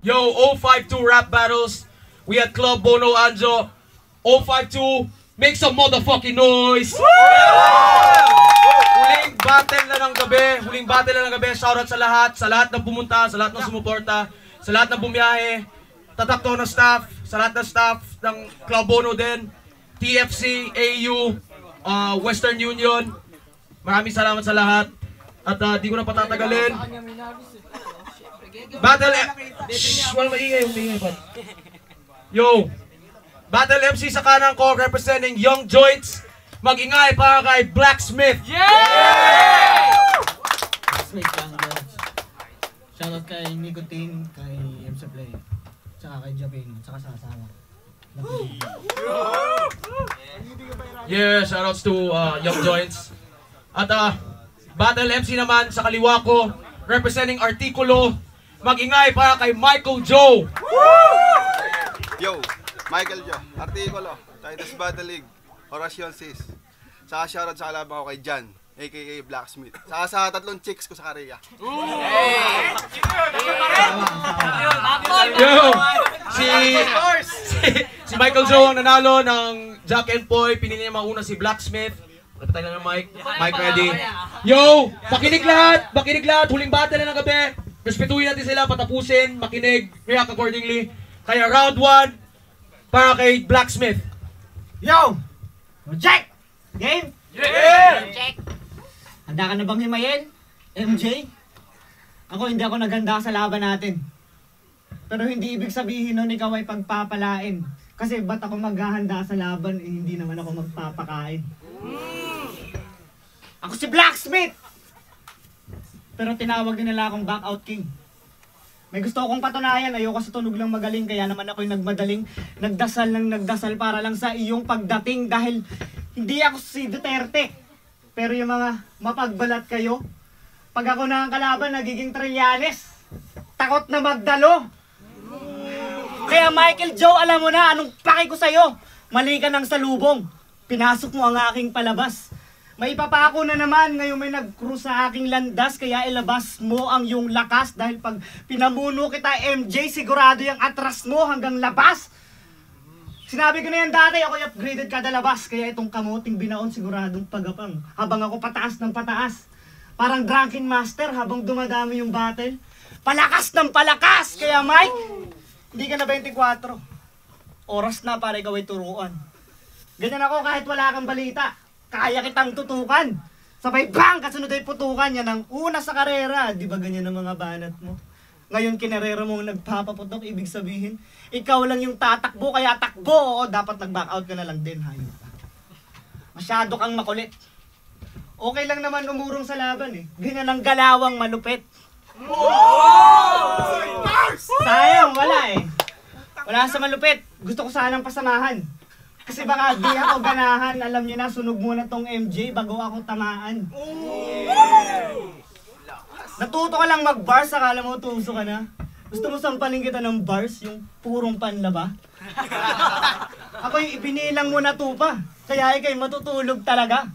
Yo, 052 rap battles. We had Club Bono Anjo. 052, make some motherfucking noise! Huling battle na ng gabi. Huling battle na ng gabi. Shoutout sa lahat ng pumunta, sa lahat ng sumuporta, sa lahat ng bumiyahe, tatakto ng staff, sa lahat ng staff ng Club Bono din, TFC, AU, Western Union. Maraming salamat sa lahat. At di ko na patatagalin. Battle walang maingay pa. Yo! Battle MC sa kanan ko representing Young Joints. Mag-ingay para kay Blacksmith. Blacksmith lang yan. Shoutout kay Nicotine, kay MC Play, tsaka kay Japin, tsaka sa asawa. Yeah, shoutouts to Young Joints. At Battle MC naman sa kaliwa ko representing Artikulo. Mag-ingay para kay Michael Joe. Yo, Michael Joe, Artikulo, Titus Battle League, Orasyon Sis. Saka shoutout sa kalaban ko kay Jan, aka Blacksmith. Saka sa tatlong chicks ko sa Korea. Yo, si Michael Joe ang nanalo ng Jack and Poy. Pinili niya mauna si Blacksmith. Patay na ng mic. Mic ready. Yo, makinig lahat. Huling battle na ng gabi. Respetuhin natin sila, patapusin, makinig, react accordingly. Kaya round 1 para kay Blacksmith. Yo! Check! Game? Yeah! Check! Handa ka na bang himayin? MJ? Hindi ako naganda sa laban natin. Pero hindi ibig sabihin nun ikaw ay pagpapalain. Kasi ba't ako maghahanda sa laban, hindi naman ako magpapakain. Ako si Blacksmith! Pero tinawag din nila akong Backout King. May gusto akong patunayan, ayoko sa tunog lang magaling, kaya naman ako'y nagmadaling nagdasal para lang sa iyong pagdating dahil hindi ako si Duterte. Pero yung mga mapagbalat kayo, pag ako na ang kalaban, nagiging Trillanes. Takot na magdalo. Kaya Michael Joe, alam mo na, anong paki ko sa'yo? Mali ka ng salubong. Pinasok mo ang aking palabas. Maipapako na naman, ngayon may nag-cruise sa aking landas, kaya ilabas mo ang iyong lakas dahil pag pinamuno kita MJ, sigurado yung atras mo hanggang labas. Sinabi ko na yan dati, ako'y upgraded kada labas, kaya itong kamuting binaon siguradong pagapang. Habang ako pataas ng pataas, parang drunken master habang dumadami yung battle. Palakas ng palakas! Kaya Mike, hindi ka na 24. Oras na para ikaw ay turuan. Ganyan ako kahit wala kang balita. Kaya kitang tutukan. Sabay bang! Kasunod ay putukan. Yan ang una sa karera. Di ba ganyan ang mga banat mo? Ngayon kinarera mo nagpapaputok. Ibig sabihin, ikaw lang yung tatakbo. Kaya takbo. O dapat nag-back out ka na lang din. Hayop ka. Masyado kang makulit. Okay lang naman umurong sa laban eh. Ganyan ang galawang malupit. Sayang, wala eh. Wala sa malupit. Gusto ko sanang pasamahan. Kasi baka di ako ganahan, alam niyo na, sunog muna tong MJ bago ako tamaan. Natuto ka lang mag-bars, akala mo tuso ka na. Gusto mo sampalin kita ng bars, yung purong panlaba? Ako'y ibinilang mo na tupa, kaya ikay matutulog talaga.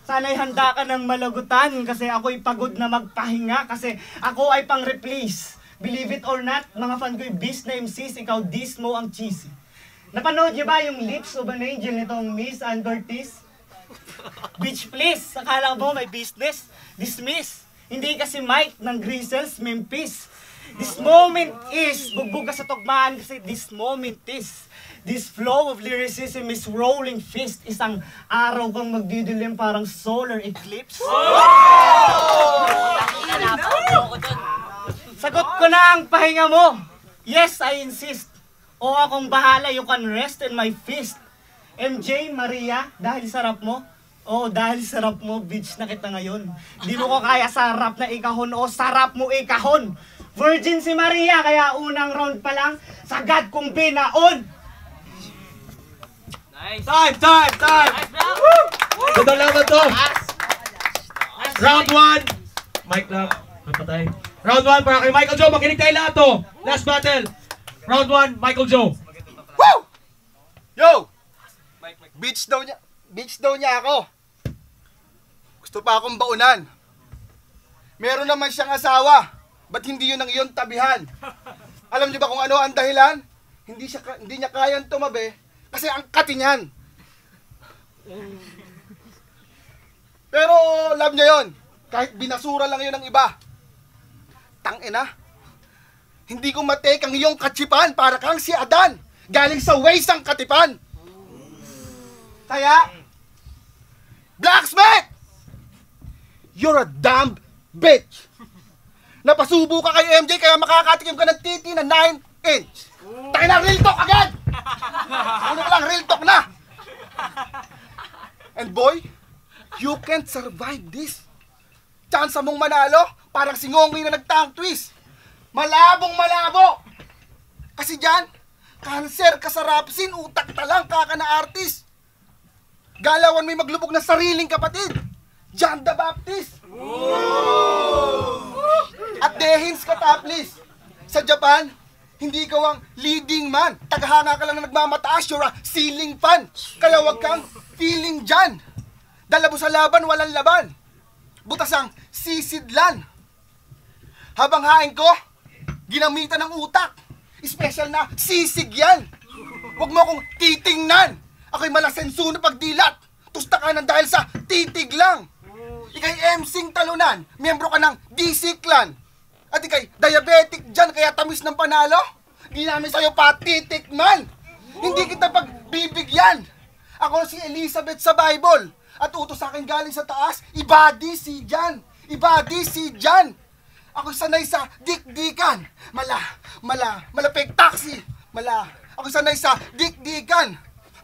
Sana'y handa ka ng malagutan kasi ako'y pagod na magpahinga kasi ako ay pang-replace. Believe it or not, mga fan ko'y beast na MCs, ikaw dis mo ang cheesy. Napanood niyo ba yung Lips of an Angel nitong Miss Ann Curtis? Bitch please, akala mo may business? Dismiss. Hindi kasi Mike ng Grizzles, Memphis. This moment is, bugbog ka sa tugmaan kasi this moment is. This flow of lyricism is rolling fist. Isang araw kang magdidilim parang solar eclipse. Sagot ko na ang pahinga mo. Yes, I insist. O akong bahala, you can rest in my fist. MJ, Maria, dahil sarap mo? Oo, dahil sarap mo, bitch na kita ngayon. Di mo ko kaya sarap na ikahon o sarap mo ikahon. Virgin si Maria, kaya unang round pa lang, sagad kong binaon. Nice. Time! Ganda laban to. Round 1. Mic lang. Napatay. Round 1 para kay Michael Joe. Makinig tayo lahat to. Last battle. Round 1, Michael Joe. Woo! Yo! Beach daw niya ako. Gusto pa akong baunan. Meron naman siyang asawa. Ba't hindi yun ang iyong tabihan? Alam niyo ba kung ano ang dahilan? Hindi niya kayang tumabi kasi ang kati niyan. Pero love niya yon. Kahit binasura lang yun ng iba. Tangina. Hindi ko matake ang iyong katsipan para kang si Adan. Galing sa waste ang katipan. Kaya, Blacksmith! You're a damn bitch. Napasubo ka kay MJ kaya makakatikim ka ng titi na 9-inch. Tayo na, real talk agad! Ano ka lang, real talk na! And boy, you can't survive this. Chance mong manalo, parang singongi na nagtang twist. Malabong malabo! Kasi dyan, cancer ka sa rapsin, utak talang kaka na artist. Galawan may maglubog na sariling kapatid. John the Baptist. At dehins ka taplis. Sa Japan, hindi ikaw ang leading man. Tagahanga ka lang na nagmamataas, you're a ceiling fan. Kaya wag kang feeling dyan. Dalabo sa laban, walang laban. Butas ang sisidlan. Habang hain ko, ginamitan ng utak. Special na sisig yan. Huwag mo akong titingnan. Ako'y malasenso na pagdilat. Tusta ka ng dahil sa titig lang. Ika'y MCing talunan. Miyembro ka ng DC Clan. At ika'y diabetic dyan kaya tamis ng panalo. Di namin sa'yo patitikman. Hindi kita pagbibigyan. Ako si Elizabeth sa Bible. At utos sa akin galing sa taas, ibadi si Jan. Ibadi si Jan. Ako sanay sa dikdikan. Malapig taxi. Ako sanay sa dikdikan.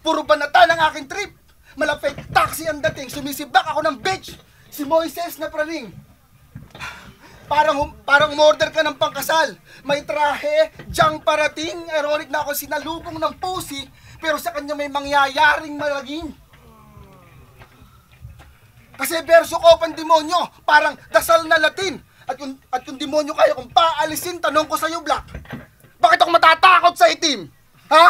Puro banatan ang aking trip. Malapig taxi ang dating. Sumisibak ako ng bitch. Si Moises na praning. Parang umorder ka ng pangkasal. May trahe, diyang parating. Ironic na ako sinalubong ng pusi. Pero sa kanya may mangyayaring malaging. Kasi verso ko pang demonyo. Parang dasal na Latin. At yung demonyo kaya kong paalisin, tanong ko sa'yo, Black. Bakit ako matatakot sa itim? Ha?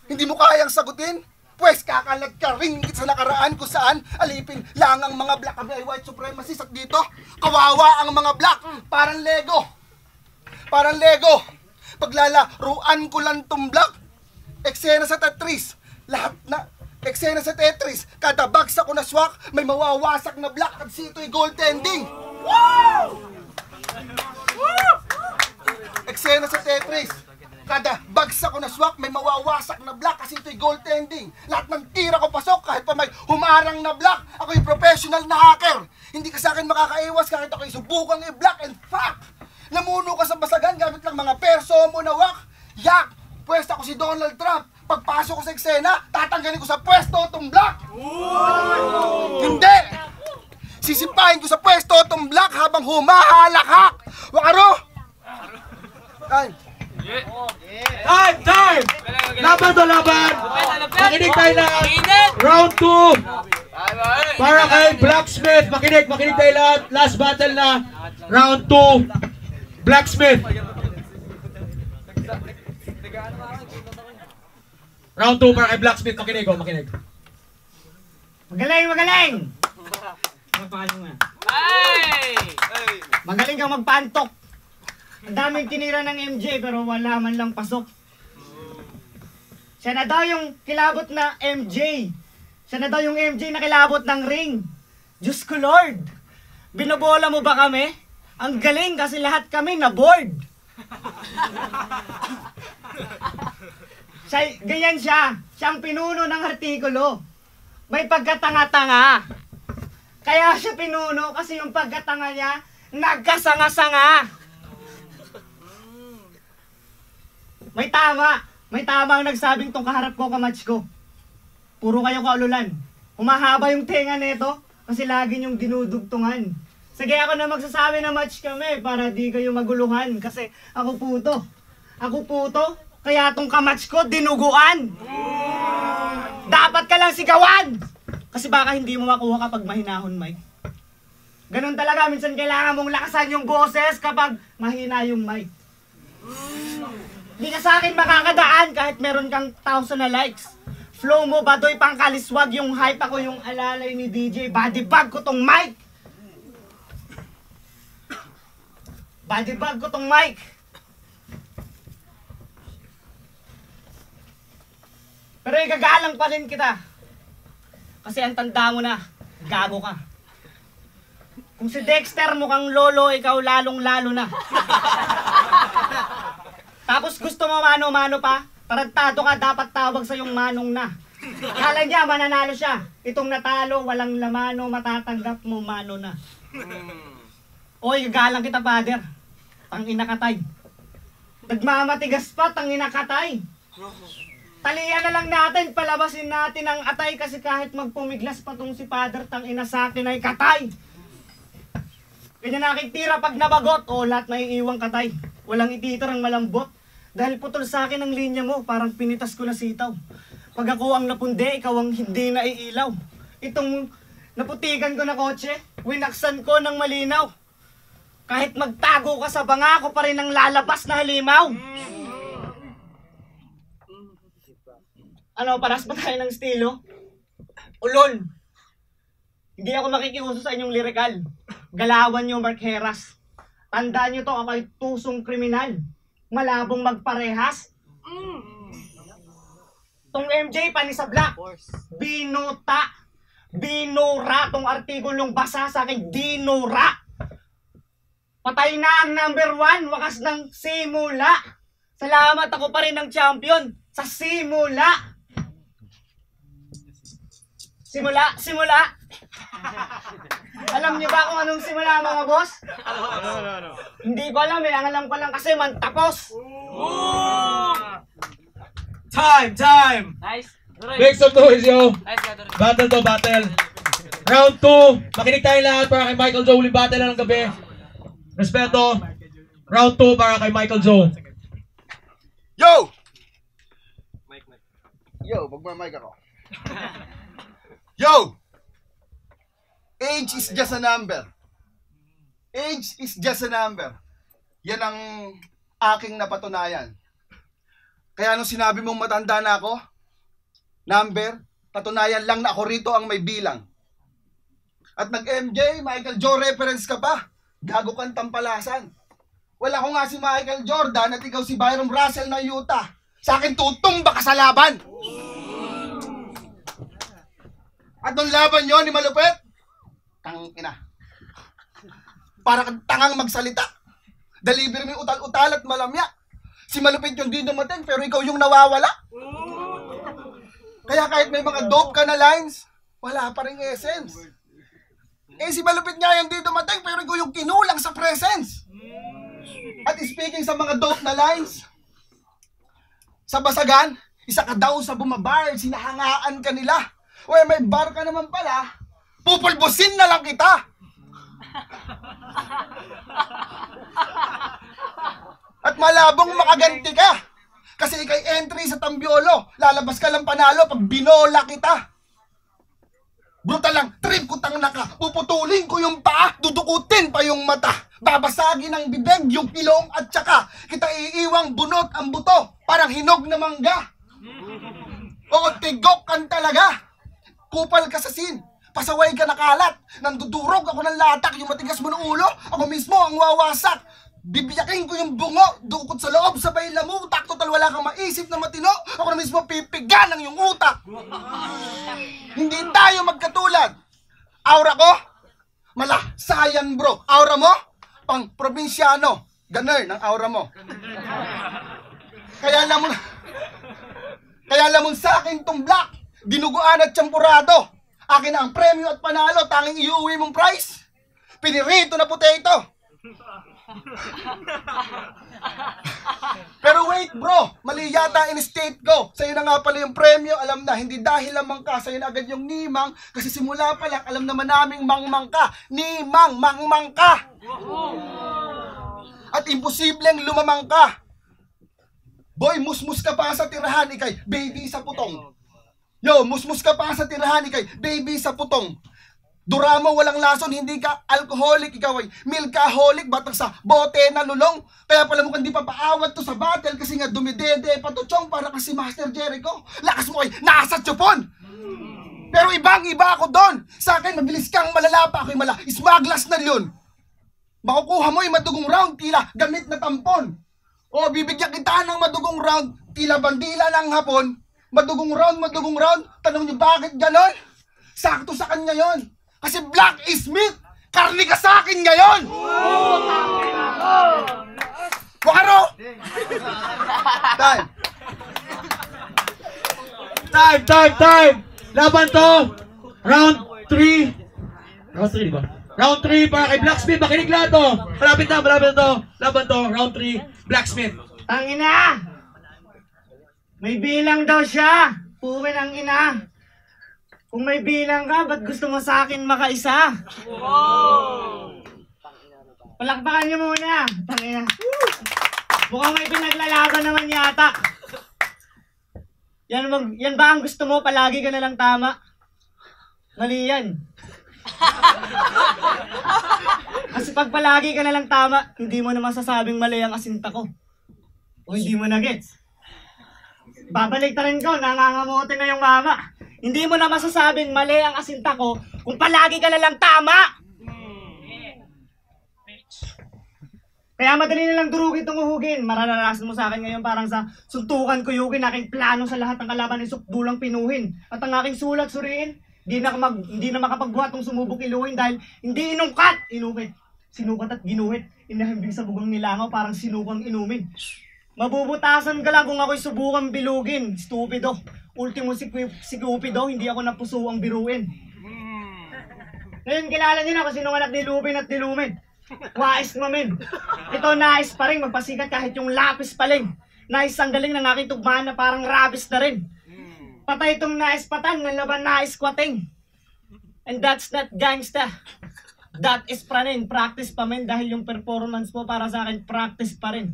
Hindi mo kayang sagutin? Pwes kakalat ka rin sa nakaraan kung saan alipin lang ang mga black kami ay white supremacists at dito kawawa ang mga black. Parang Lego. Paglalaruan ko lang tong black. Eksena sa Tetris. Lahat na eksena sa Tetris. Kada bagsak ko na swak, may mawawasak na black at sito'y goaltending. Woo! Eksena sa Tetris. Kada bagsak ko na swak, may mawawasak na black kasi ito'y goaltending. Lahat ng tira ko pasok kahit pa may humarang na black. Ako'y professional na hacker. Hindi ka sa akin makakaiwas kahit ako'y subukang i-black and fuck. Namuno ka sa basagan gamit lang mga perso mo na wak. Yak! Pwesto ako si Donald Trump. Pagpasok ko sa eksena, tatanggalin ko sa pwesto itong black. Hindi! Sisipahin ko sa pwesto itong black habang humahalakhak. Wakaro! Time! Time! Laban to laban! Makinig tayo na round 2 para kay Blacksmith. Makinig tayo lahat. Last battle na round 2. Blacksmith. Round 2 para kay Blacksmith. Makinig. Magaling! Magaling kang magpantok. Ang daming tinira ng MJ pero wala man lang pasok. Siya na daw yung kilabot na MJ. Siya na daw yung MJ na kilabot ng ring. Diyos ko Lord, binobola mo ba kami? Ang galing kasi lahat kami na-board. Ganyan siya. Siya ang pinuno ng artikulo. May pagkatanga-tanga. Kaya siya pinuno kasi yung pagkatanga niya nagkasanga-sanga. May tama ang nagsabing tong kaharap ko, kamatch ko. Puro kayo kaululan. Humahaba yung tenga nito kasi lagi niyong dinudugtungan. Sige, ako na magsasabi na match kami para di kayo maguluhan kasi ako puto, kaya tong kamatch ko dinuguan. Dapat ka lang sigawan kasi baka hindi mo makuha kapag mahinahon, mic. Ganun talaga, minsan kailangan mong lakasan yung boses kapag mahina yung mic. Hindi ka sa akin makakadaan kahit meron kang 1,000 na likes. Flow mo, badoy pang kaliswag, yung hype ako, yung alalay ni DJ. Body bag ko tong mic. Pero igagalang pa rin kita. Kasi ang tanda mo na, gago ka. Kung si Dexter mukhang lolo, ikaw lalong-lalo na. Tapos gusto mo mano-mano pa? Tarantado ka, dapat tawag sa yung manong na. Kala niya, mananalo siya. Itong natalo, walang lamano, matatanggap mo, mano na. Oy, galang kita, father. Tangina katay. Nagmamatigas pa, tangina katay. Talian na lang natin, palabasin natin ang atay kasi kahit magpumiglas pa tong si father, tangina sa akin ay katay. Kanya nakikitira pag nabagot, o lahat may iwang katay. Walang ititirang malambot. Dahil putol sa akin ang linya mo, parang pinitas ko na sitaw. Pag ako ang napundi, ikaw ang hindi naiilaw. Itong naputikan ko na kotse, winaksan ko ng malinaw. Kahit magtago ka sa banga, ako pa rin ang lalabas na halimaw. Ano, paras ba tayo ng estilo? Ulol. Hindi ako makikiuso sa inyong lirikal. Galawan nyo, Mark Heras. Tandaan nyo to, ako ay tusong kriminal. Malabong magparehas. Tong MJ, panis sa black. Binuta. Binura. Tong artikulong basa sa akin, dinura. Patay na ang number 1, wakas ng simula. Salamat, ako pa rin ang champion sa simula. Simula. Alam niyo ba kung anong simula, mga boss? Hindi ko alam eh, ang alam ko lang kasi mantapos. Time! Nice. Make some noise, yo! Nice, Gator. Battle to battle. Round 2. Makinig tayo lahat para kay Michael Joe. Huling battle na ng gabi. Respeto. Round 2 para kay Michael Joe. Yo! Yo, magmamic ako. Yo! Age is just a number. Age is just a number. Yan ang aking napatunayan. Kaya nung sinabi mong matanda na ako, number, patunayan lang na ako rito ang may bilang. At nag-MJ, Michael Joe reference ka pa. Gago kang tampalasan. Wala ko nga si Michael Jordan at ikaw si Byron Russell ng Utah. Sa akin tutumba ka sa laban. At nung laban nyo ni Malupit, tangina. Para kang tangang magsalita. Deliver mo yung utal-utal at malamya. Si Malupit yung di dumating pero ikaw yung nawawala. Kaya kahit may mga dope ka na lines, wala pa rin essence. Eh si Malupit nga yung di dumating pero ikaw yung kinulang sa presence. At speaking sa mga dope na lines, sa basagan, isa ka daw sa bumabar, sinahangaan ka nila. Uy, may bar ka naman pala, pupulbusin na lang kita. At malabong makaganti ka. Kasi ikay entry sa Tambiolo, lalabas ka lang panalo pag binola kita. Brutal lang, trip ko tang naka, puputulin ko yung paa, dudukutin pa yung mata. Babasagin ng bibig yung ilong at saka kita iiwang bunot ang buto, parang hinog na mangga. O tigok kan talaga. Kupal ka sa sin, pasaway ka na kalat, nandudurog ako ng latak, yung matigas mo ng ulo, ako mismo ang wawasak. Bibiyakin ko yung bungo, dukot sa loob, sabay lamutak, total wala kang maisip na matino, ako na mismo pipigan ng yung utak. Hindi tayo magkatulad. Aura ko, sayan bro. Aura mo, pang probinsyano. Ganer ng aura mo. Kaya lamon sa akin tong black, dinuguan at champurado. Akin na ang premyo at panalo, tanging iuwi mong prize. Pinirito na potato. Pero wait bro, mali yata in state ko. Sa'yo na nga pala yung premyo, alam na, hindi dahil lamang ka, sa'yo na agad yung nimang. Kasi simula pa lang, alam naman naming mangmang ka. Nimang, mangmang ka. At imposibleng lumamang ka. Boy, musmus ka pa sa tirahan, ikay, baby sa putong. Yo, musmus ka pa sa tirahan, ikay, baby sa putong. Duramo, walang lason, hindi ka alcoholic, ikaw ay milkaholic, batang sa bote na lulong. Kaya pala mukhang di pa paawat to sa battle kasi nga dumidede patutsong para kasi Master Jericho. Lakas mo ay nasa tsupon. Pero ibang-iba ako doon. Sa akin, mabilis kang malalapa, ako'y smugglers na yun. Makukuha mo yung madugong round, tila gamit na tampon. O bibigyan kita ng madugong round, tila bandila ng hapon. Madugong round. Tanong niyo bakit ganon? Sakto sa kanya yon. Kasi black is meat. Karni ka sa akin ngayon! Wakaro! Time! Laban to! Round 3. Round 3 ba? Round 3 para kay Blacksmith. Makinig lahat to. Malapit na to. Laban to. Round 3. Blacksmith. Tangina! May bilang daw siya. Puwin ang ina. Kung may bilang ka, ba't gusto mo sa akin makaisa? Palakpakan niyo muna. Tangina. Mukhang may pinaglalaban naman yata. Yan ba ang gusto mo? Palagi ka na lang tama? Mali yan. Kasi pag palagi ka na lang tama, hindi mo na masasabing mali ang asinta ko. O hindi mo na gets. Babalik ta rin ko, nangangamote na yung mama. Hindi mo na masasabing mali ang asinta ko kung palagi ka na lang tama. Kaya madali na lang durugin itong uhugin. Mararanasan mo sa akin ngayon parang sa suntukan ko yugin, aking plano sa lahat ng kalaban ng sukdulang pinuhin. At ang aking sulat suriin, hindi na makapagbuhat ng sumubok iluhin dahil hindi inungkat, inukit. Sinukat at ginuhit, inahimbing sa bugang nilangaw parang sinukang inumin. Mabubutasan ka lang kung ako'y subukang bilugin, stupido. Ultimo si Cupido, hindi ako napuso ang biruin. Ngayon kilala niyo na kung sino anak ni Lupin at ni Lumen. Wais mamin. Ito nais pa rin magpasikat kahit yung lapis paling. Nais ang galing ng aking tugmaan na parang rabis na rin. Patay itong nais patan ng laban nais kwating. And that's not gangsta. That is pranin. Practice pa men dahil yung performance po para sa akin practice pa rin.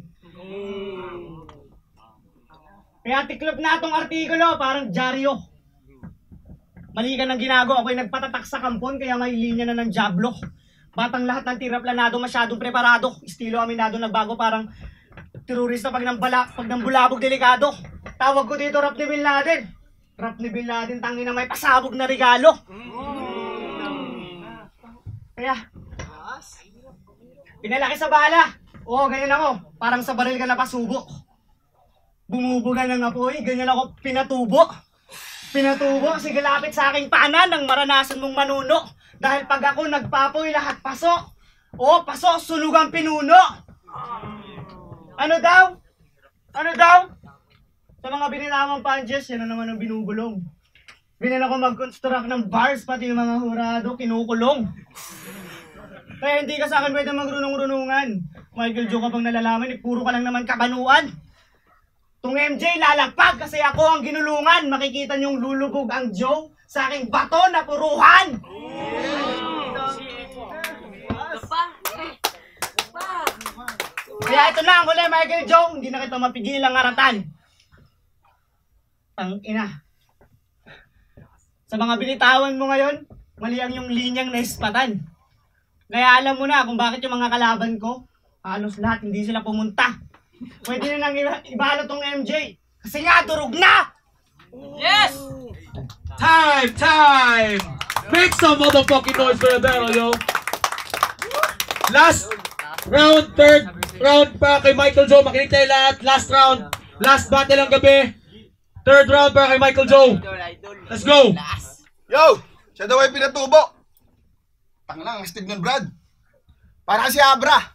Kaya tiklop na itong artikulo parang dyaryo. Mali ka ng ginagawa. Ako'y nagpatatak sa kampon kaya may linya na ng jablo. Batang lahat ng tira planado, masyadong preparado. Estilo aminado nagbago parang terorista pag nambulabog delikado. Tawag ko dito Rap ni Bin Laden. Rap ni Bin Laden, tangin na may pasabog na regalo. Kaya, pinalaki sa bala. Oo, ganyan ako. Parang sa baril ka na pasubok. Bumubuga ng apoy, ganyan ako pinatubo. Pinatubo, sige lapit sa aking paanan nang maranasan mong manuno. Dahil pag ako nagpapoy lahat paso. O, paso, sunugang pinuno. Ano daw? Ano daw? Sa mga bininamang punches, yan na naman ang binubulong. Binan ako mag-construct ng bars, pati yung mga hurado, kinukulong. Kaya hindi ka sa akin pwede magrunong-runungan. Michael Joe ka bang nalalaman, puro ka lang naman kabanuan. Tung MJ, lalagpag kasi ako ang ginulungan. Makikita niyong lulubog ang Joe sa aking bato na puruhan. Kaya ito na ang huli, Michael Joe. Hindi na kita mapigil ang aratan. Tangina. Sa mga binitawan mo ngayon, mali ang yung linyang naispatan. Kaya alam mo na kung bakit yung mga kalaban ko, halos lahat hindi sila pumunta. Pwede na nang ibalo tong MJ. Kasi nga, durog na! Yes! Time! Make some motherfucking noise for the battle, yo! Last round, third round para kay Michael Joe. Makinig tayo lahat. Last round. Last battle ng gabi. Third round para kay Michael Joe. Let's go! Yo! Siya daw ay pinatubo. Tanglang, ang astig nun, Brad. Para kasi Abra.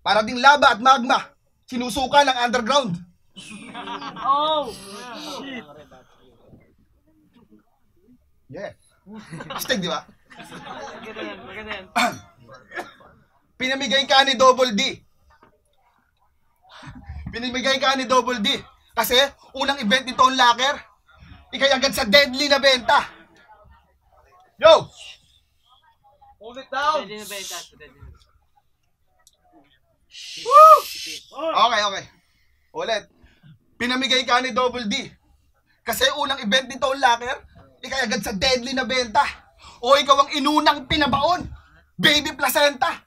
Para ding lava at magma. Sinusuka ng underground. Oh! Yeah. Astig, di ba? Maganda yan. Pinamigay ka ni Double D. Pinamigay ka ni Double D. Kasi, unang event nito ang locker. Ikay agad sa deadly na benta. Yo! Hold it down! Pwede na ba yung taas? Woo! Okay. Ulit. Pinamigay ka ni Double D. Kasi unang event nito ang locker. Ikay agad sa deadly na benta. O ikaw ang inunang pinabaon. Baby placenta.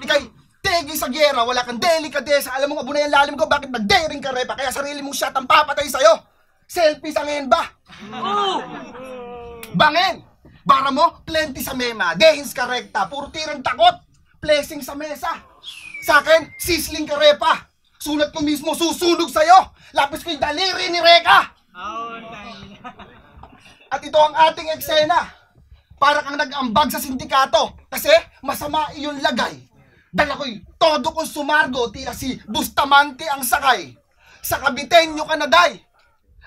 Ikay, tegi sa gera, wala kang delikadesa. Alam mo nga bunay ang lalim ko, bakit mag-daring ka repa? Kaya sarili mong shot ang papatay sa'yo. Selfie sa ngayon ba? Bangin! Bara mo, plenty sa mema. Dehins ka rekta, puro tirang takot. Blessing sa mesa. Sa akin, sisling ka repa. Sulat ko mismo susunog sa'yo! Lapis ko yung daliri ni Reka! At ito ang ating eksena. Para kang nag-ambag sa sindikato. Kasi masama iyong lagay. Dala ko'y todo kong sumargo, tila si Bustamante ang sakay. Sa Kabitenyo ka na, day.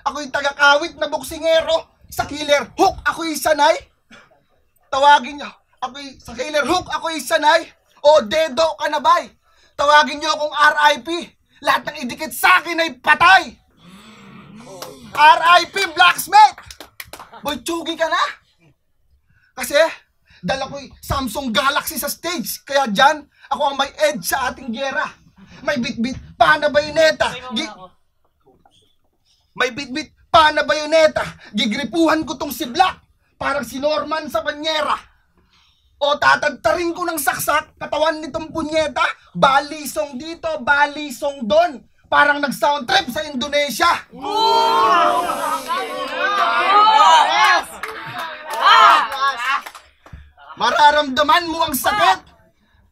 Ako'y tagakawit na boksingero. Sa killer hook ako'y sanay. Tawagin niyo, sa killer hook ako'y sanay. O dedo ka na, bay. Tawagin niyo akong RIP. Lahat ng idikit sa akin ay patay. RIP Blacksmith. Boy, tsugi ka na. Kasi dala ko'y Samsung Galaxy sa stage. Kaya dyan, ako ang may edge sa ating gera. May bit-bit pa na bayoneta. May bit-bit pa na bayoneta. Gigripuhan ko tong si Black. Parang si Norman sa banyera. O tatagtarin ko ng saksak katawan nitong punyeta. Balisong dito, balisong doon. Parang nag-sound trip sa Indonesia. Mararamdaman mo ang sakit.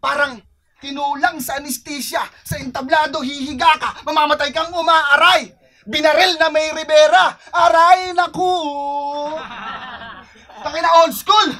Parang tinulang sa anesthesia. Sa entablado hihiga ka. Mamamatay kang umaaray. Binaril na may Rivera. Aray naku. Takina old school.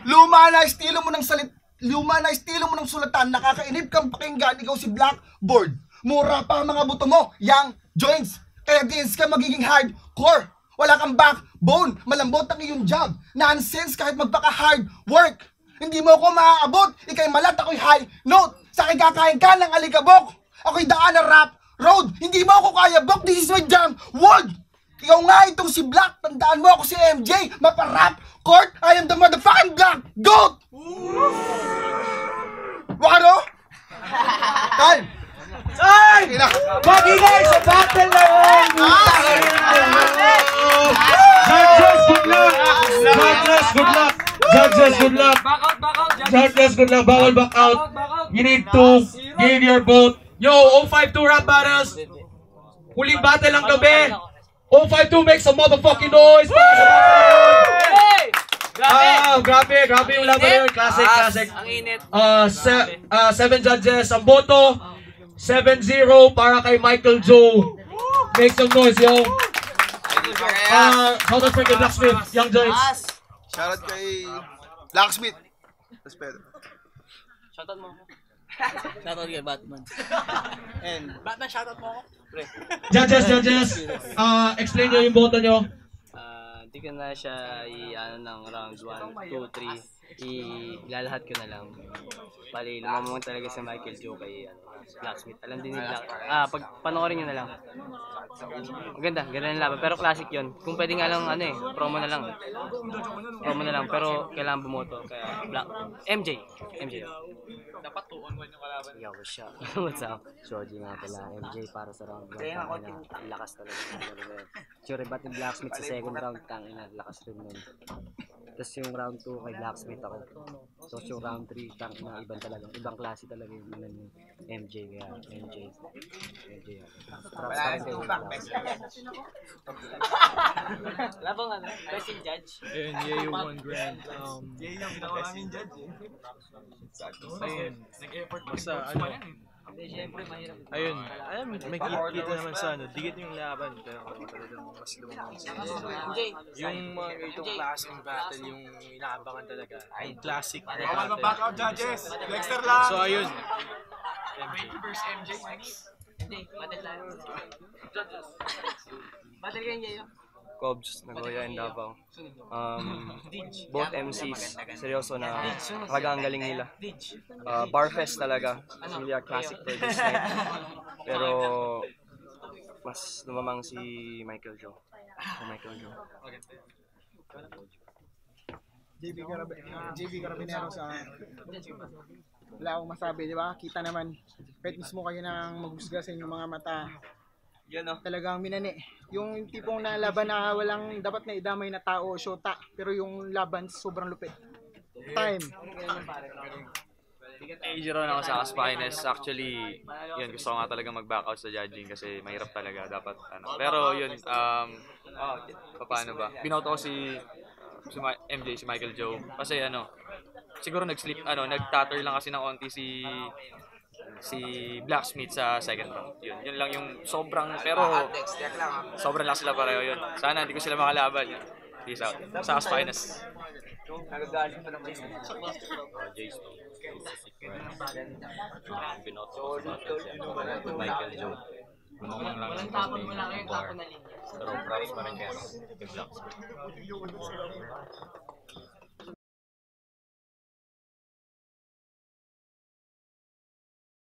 Luma na estilo mo ng sulatan. Nakakainip kang pakinggan. Ikaw si Blackboard. Mura pa ang mga buto mo. Yang joints. Kaya gains ka magiging hardcore. Wala kang backbone. Malambot ang iyong job. Nonsense kahit magpaka-hard work. Hindi mo ako maaabot. Ika'y malat, ako'y high note. Sa akin kakain ka ng alikabok. Ako'y daan na rap road. Hindi mo ako kaya, bok. This is my jam world. Ikaw nga itong si Black. Tandaan mo ako si MJ. Mapa-rap court. I am the motherfucking Black Goat. Wano? Time. Ay! Magigay sa battle na yun! Judges, good luck! Judges, good luck! Judges, good luck! Judges, good luck! Bawal back out! You need to give your vote. Yo, 052 rap battles! Huling battle ng gabi! 052 make some motherfucking noise! Grabe yung laban na yun. Classic. Ang init. 7 judges ang boto. 7-0 para kay Michael Joe. Make some noise, yo. Shout out for kay Blacksmith, Young Joints. Shoutout kay Blacksmith. Respeto. Shoutout mo ako. Shoutout kay Batman. And Batman, shoutout mo ako. Judges. Explain nyo yung boto nyo. Hindi ko na siya ng rounds 1, 2, 3. Ilalahat ko na lang. Bali, lumamang talaga si Michael Joe kay Blacksmith. Alam din ni Black. Pag panoorin nyo na lang. Maganda, ganda ng laban. Pero classic yun. Kung pwede nga lang, promo na lang. Pero kailangan bumoto. Kaya MJ. Dapat 2-on-1 yung kalaban. Yo, what's up? Shoji nga pala. MJ para sa round 1. Lakas talaga. Sure, ba't yung Blacksmith sa second round? Tangina, lakas rin nun. Tapos yung round 2 kay Blacksmith ako. Tapos yung round 3, tangina, ibang klase talaga yung MJ. Kaya MJ. Props pa rin kayo. Labang best in judge. Ayun, yeah, yung 1 grand. Yung ginawa namin judge Ayun. Nag-effort Basta, Siyempre, mahirap. ayun, may kita naman sa dikit yung laban, pero talagang mas lumang yung mga ganitong klaseng battle, yung inaabangan talaga, yung classic na battle. back out judges. Dexter lang. So ayun, versus MJ. Hindi, battle lang. Battle kayo niya yun. Cobs, Nagoya, and Davao. Both MCs, seryoso na talaga ang galing nila. Barfest talaga, hindi a classic for this night. Pero mas lumamang si Michael Joe. JB Carabinero sa wala akong masabi, di ba? Kita naman, kahit mismo kayo nang maghusga sa inyong mga mata. Talagang minani. Yung tipong na laban na walang dapat na idamay na tao o syota, pero yung laban sobrang lupit. Time. Age-ron ako sa Aspines. Actually, yun, gusto ko nga talaga mag-back out sa judging kasi mahirap talaga dapat. Pero yun, paano ba? Binoto ko si MJ, si Michael Joe. Kasi siguro nag-tatter lang kasi ng onti si si Blacksmith sa second round. Yun lang yung sobrang, pero sobrang lang sila pareho yun. Sana hindi ko sila makalaban. Yun. Peace out. Sa Finest. Michael Joe. Lumang lang sa tapon mo lang yung tapon na linya. Pero props pa rin kaya.